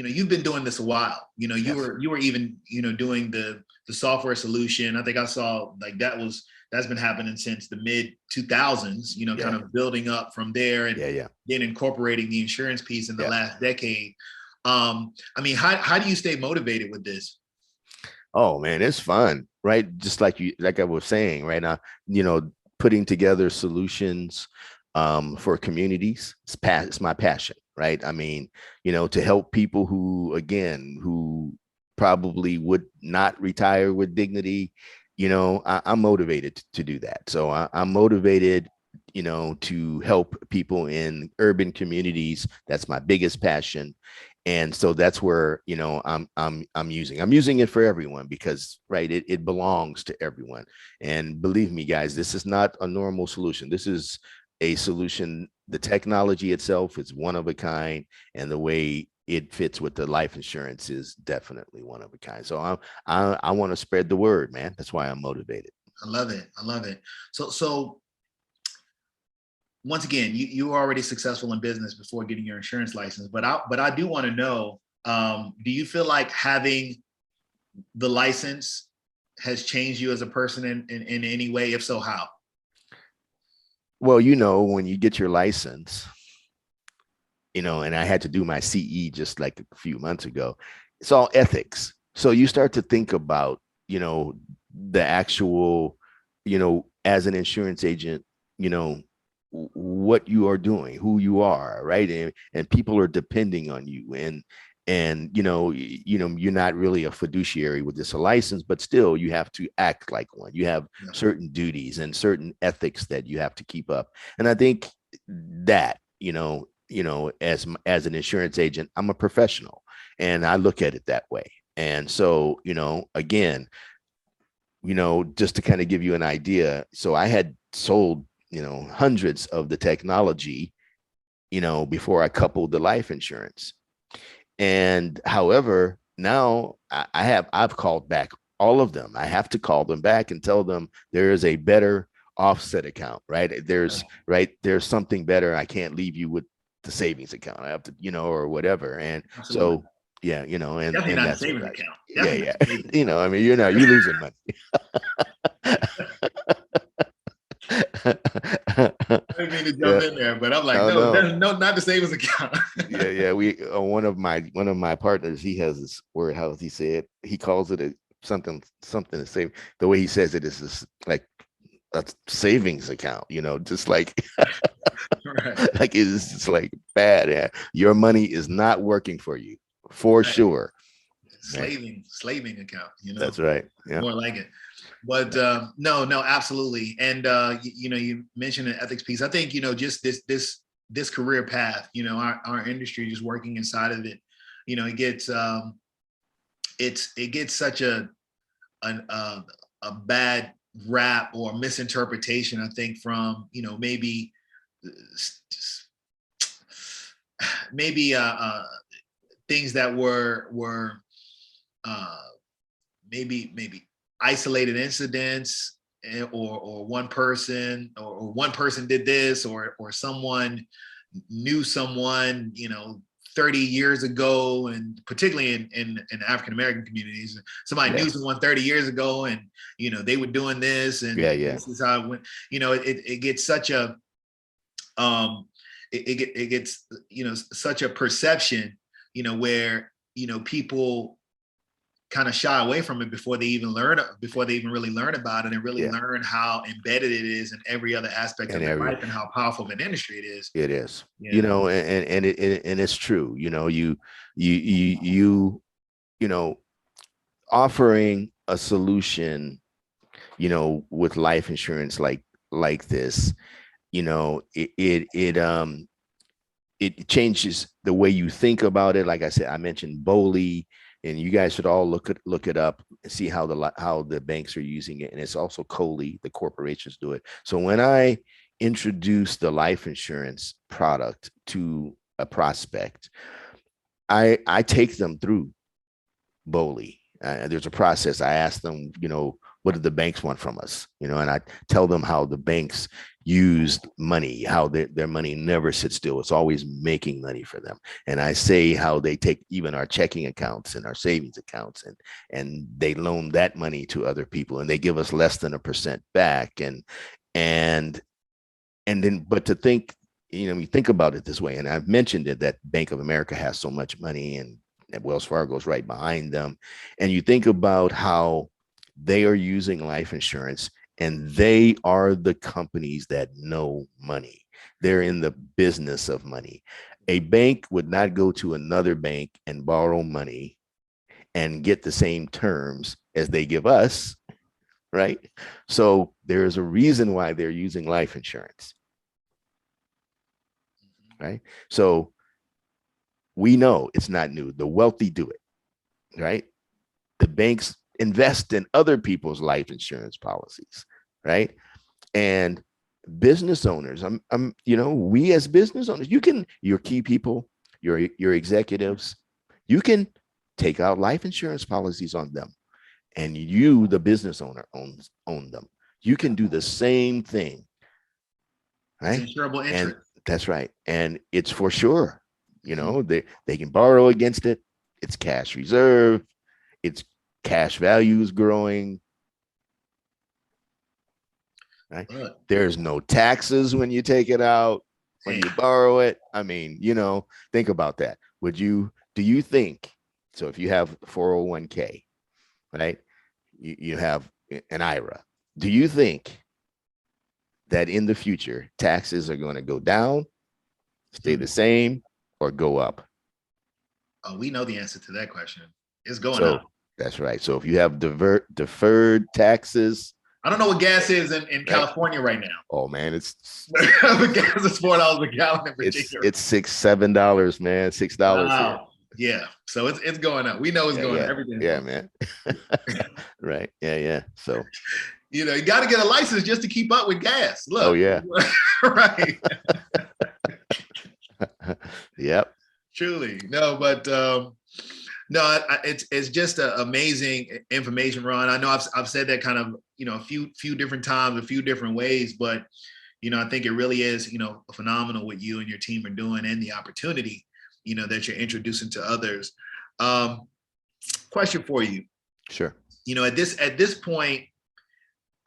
you've been doing this a while. You Yes. were even, doing the software solution. I think I saw like that's been happening since the mid 2000s, Yeah. kind of building up from there and Yeah. then incorporating the insurance piece in the Yeah. last decade. I mean, how do you stay motivated with this? Oh man, it's fun, right? Just like I was saying right now, putting together solutions for communities. It's my passion, right? I mean, to help people who probably would not retire with dignity. I'm motivated to do that. So I'm motivated, to help people in urban communities. That's my biggest passion. And so that's where, I'm using it for everyone because, right, it belongs to everyone. And believe me, guys, this is not a normal solution. This is a solution. The technology itself is one of a kind, and the way it fits with the life insurance is definitely one of a kind. So I want to spread the word, man. That's why I'm motivated. I love it. I love it. So once again, you were already successful in business before getting your insurance license, but I do want to know, do you feel like having the license has changed you as a person in any way? If so, how? Well, when you get your license, and I had to do my CE just like a few months ago, it's all ethics. So you start to think about, the actual, as an insurance agent, what you are doing, who you are, right? And people are depending on you. And you're not really a fiduciary with this license, but still you have to act like one. You have certain duties and certain ethics that you have to keep up. And I think that, as an insurance agent, I'm a professional and I look at it that way. And so, again, just to kind of give you an idea. So I had sold, hundreds of the technology, before I coupled the life insurance. And however, now I've called back all of them. I have to call them back and tell them there is a better offset account, right? There's something better. I can't leave you with the savings account. I have to, or whatever. And Absolutely. So yeah, and definitely not a that's savings right. account. Yeah. I mean, you're losing money. I didn't mean to jump in there, but I'm like, no, not the savings account. Yeah. We one of my partners, he has this word. How does he say it? He calls it something to say. The way he says it is this, like a savings account. Just like Right. like it's just like bad. Yeah. Your money is not working for you for sure. Slaving account. That's right. Yeah. More like it. But no, absolutely. And you mentioned an ethics piece. I think just this career path. Our industry, just working inside of it. It gets it gets such a bad rap or misinterpretation. I think from maybe things that were maybe isolated incidents, or one person or one person did this, or someone knew someone 30 years ago, and particularly in African American communities, somebody knew someone 30 years ago, and they were doing this, and this is how it went. It gets such a it gets such a perception, where people kind of shy away from it before they even really learn about it and really learn how embedded it is in every other aspect of their life, and how powerful of an industry it is. It is, and it's true. You offering a solution, with life insurance like this, it changes the way you think about it. Like I said, I mentioned BOLI, and you guys should all look it up and see how the banks are using it. And it's also COLI, the corporations do it. So when I introduce the life insurance product to a prospect, I take them through BOLI. There's a process. I ask them, what do the banks want from us? And I tell them how the banks use money, how their money never sits still. It's always making money for them. And I say how they take even our checking accounts and our savings accounts, and they loan that money to other people, and they give us less than 1% back. And then, but to think, you think about it this way, and I've mentioned it, that Bank of America has so much money, and Wells Fargo is right behind them. And you think about how they are using life insurance, and they are the companies that know money. They're in the business of money. A bank would not go to another bank and borrow money and get the same terms as they give us, right? So there's a reason why they're using life insurance, right? So we know it's not new. The wealthy do it, right? The banks invest in other people's life insurance policies, right? And business owners, we as business owners, your key people, your executives, you can take out life insurance policies on them, and you, the business owner, own them. You can do the same thing, right? It's insurable And interest. that's right. And it's for sure. They can borrow against it. It's cash reserve. It's cash values growing. Right? Look, There's no taxes when you take it out, when you borrow it. I mean, think about that. Do you think, so if you have 401k, right? You have an IRA. Do you think that in the future taxes are going to go down, stay the same, or go up? Oh, we know the answer to that question. It's going So up. that's right. So if you have deferred taxes, I don't know what gas is in right? California right now. Oh man, it's gas is $4 a gallon in Virginia. It's $6-7, man. $6 wow. Here. Yeah. So it's going up. We know it's going up. Everything's going man. Right. Yeah. So you got to get a license just to keep up with gas. Look. Oh yeah. Right. Yep. Truly. No, but no, it's just amazing information, Ron. I know I've said that kind of a few different times, a few different ways, but I think it really is phenomenal what you and your team are doing, and the opportunity that you're introducing to others. Question for you. Sure. At this point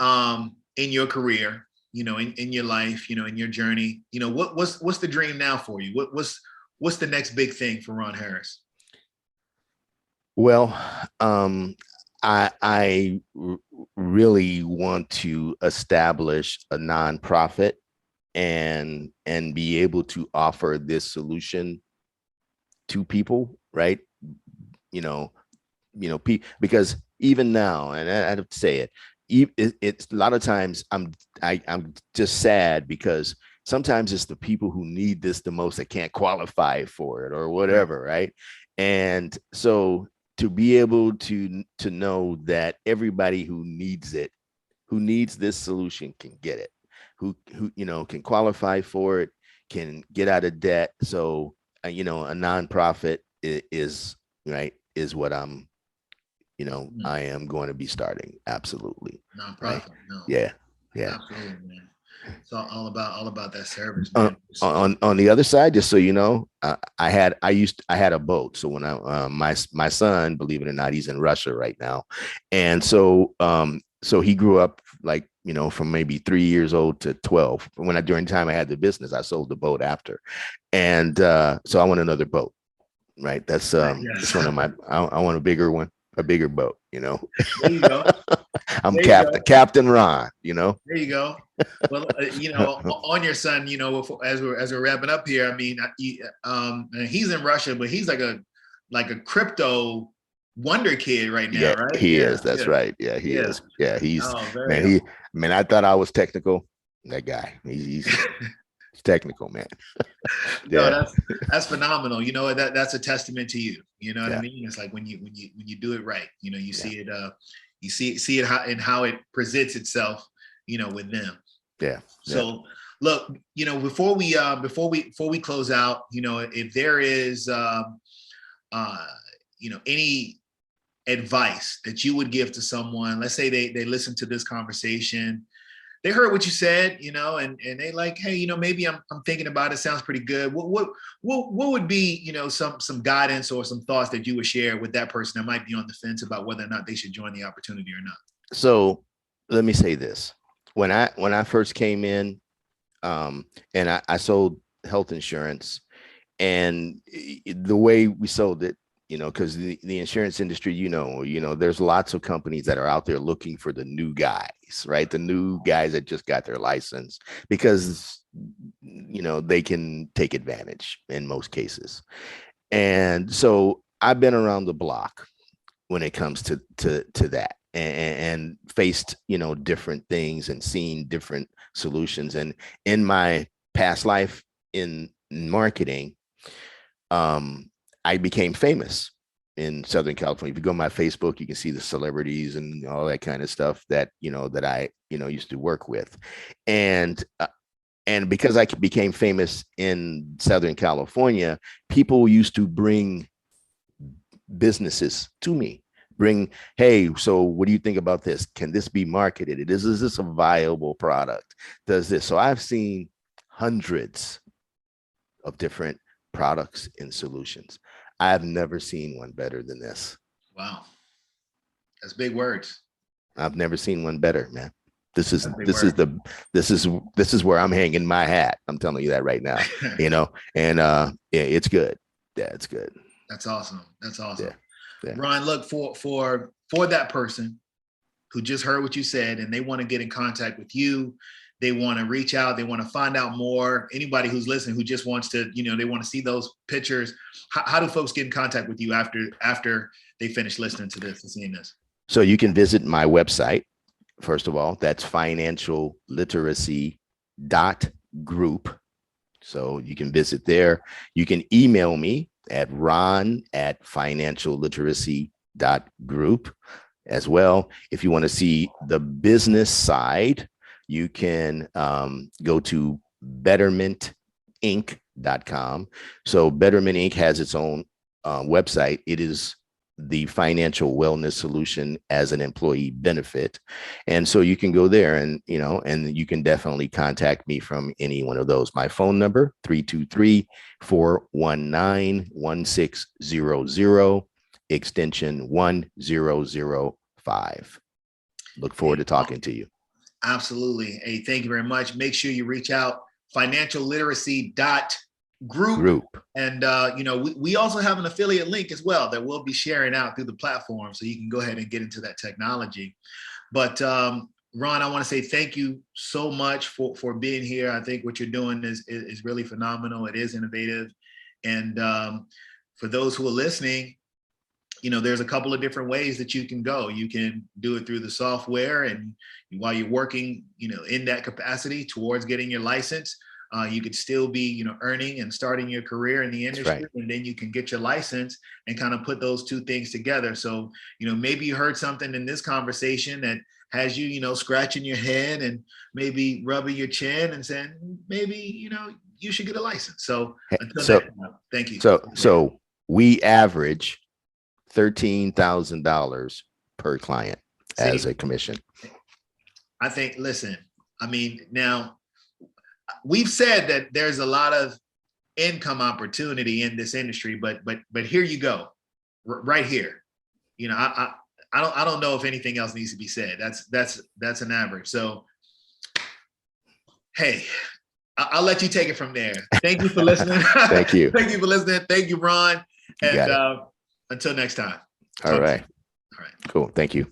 in your career, in your life, in your journey, what's the dream now for you? What's the next big thing for Ron Harris? Well, I really want to establish a nonprofit and be able to offer this solution to people, right? Because even now, and I have to say it's a lot of times I'm just sad, because sometimes it's the people who need this the most that can't qualify for it or whatever, right? And so to be able to know that everybody who needs this solution can get it, who can qualify for it, can get out of debt. So a nonprofit is what I'm I am going to be starting. Absolutely. Nonprofit. Right? No. Yeah. Absolutely, man. It's all about that service, man. On the other side, just so you know, I had a boat. So when my son, believe it or not, he's in Russia right now, and so he grew up from maybe 3 years old to 12. During the time I had the business, I sold the boat after, and so I want another boat. Right. That's just one of my. I want a bigger one. A bigger boat, There you go. I'm Captain Ron, There you go. Well, on your son, as we're wrapping up here, I mean, he's in Russia, but he's like a crypto wonder kid right now, right? He is. That's right. Yeah, he is. Yeah, he's I thought I was technical. That guy, he's technical, man. No, that's phenomenal. That's a testament to you. You know what I mean? It's like when you do it right, you see it you see it how it presents itself, with them. Yeah. So look, before we close out, if there is any advice that you would give to someone, let's say they listen to this conversation, they heard what you said, you know, and they like, hey, you know, maybe I'm thinking about it. Sounds pretty good. What would be, you know, some guidance or some thoughts that you would share with that person that might be on the fence about whether or not they should join the opportunity or not? So let me say this. When I first came in, and I sold health insurance, and the way we sold it, you know, because the insurance industry, you know, there's lots of companies that are out there looking for the new guys, right? The new guys that just got their license, because, you know, they can take advantage in most cases. And so I've been around the block when it comes to that, and faced, you know, different things and seen different solutions. And in my past life in marketing, I became famous in Southern California. If you go on my Facebook, you can see the celebrities and all that kind of stuff that, you know, that I, you know, used to work with. And because I became famous in Southern California, people used to bring businesses to me. Hey, so what do you think about this? Can this be marketed? Is this a viable product? Does this? So I've seen hundreds of different products and solutions. I've never seen one better than this. Wow. That's big words. I've never seen one better, man. This is where I'm hanging my hat. I'm telling you that right now, you know, and yeah, it's good. Yeah, it's good. That's awesome. That's awesome. Yeah. Yeah. Ron, look, for that person who just heard what you said and they want to get in contact with you, they want to reach out, they want to find out more. Anybody who's listening who just wants to, you know, they want to see those pictures. How do folks get in contact with you after they finish listening to this and seeing this? So you can visit my website. First of all, that's financialliteracy.group. So you can visit there. You can email me at ron@financialliteracy.group as well. If you want to see the business side, you can go to bettermentinc.com. So Betterment Inc. has its own website. It is the financial wellness solution as an employee benefit. And so you can go there and, you know, and you can definitely contact me from any one of those. My phone number, 323-419-1600, extension 1005. Look forward to talking to you. Absolutely. Hey, thank you very much. Make sure you reach out, financialliteracy.group. And, you know, we also have an affiliate link as well that we'll be sharing out through the platform. So you can go ahead and get into that technology. But Ron, I want to say thank you so much for being here. I think what you're doing is really phenomenal. It is innovative. And for those who are listening, you know, there's a couple of different ways that you can go. You can do it through the software, and while you're working, you know, in that capacity towards getting your license, you could still be, you know, earning and starting your career in the industry. Right. And then you can get your license and kind of put those two things together. So, you know, maybe you heard something in this conversation that has you, you know, scratching your head and maybe rubbing your chin and saying, maybe, you know, you should get a license. So, thank you. So we average $13,000 per client as a commission. I think, listen, I mean, now we've said that there's a lot of income opportunity in this industry, but here you go, right here. You know, I don't know if anything else needs to be said. That's an average. So, hey, I'll let you take it from there. Thank you for listening. Thank you. Thank you for listening. Thank you, Ron. And until next time. All right. All right. Cool. Thank you.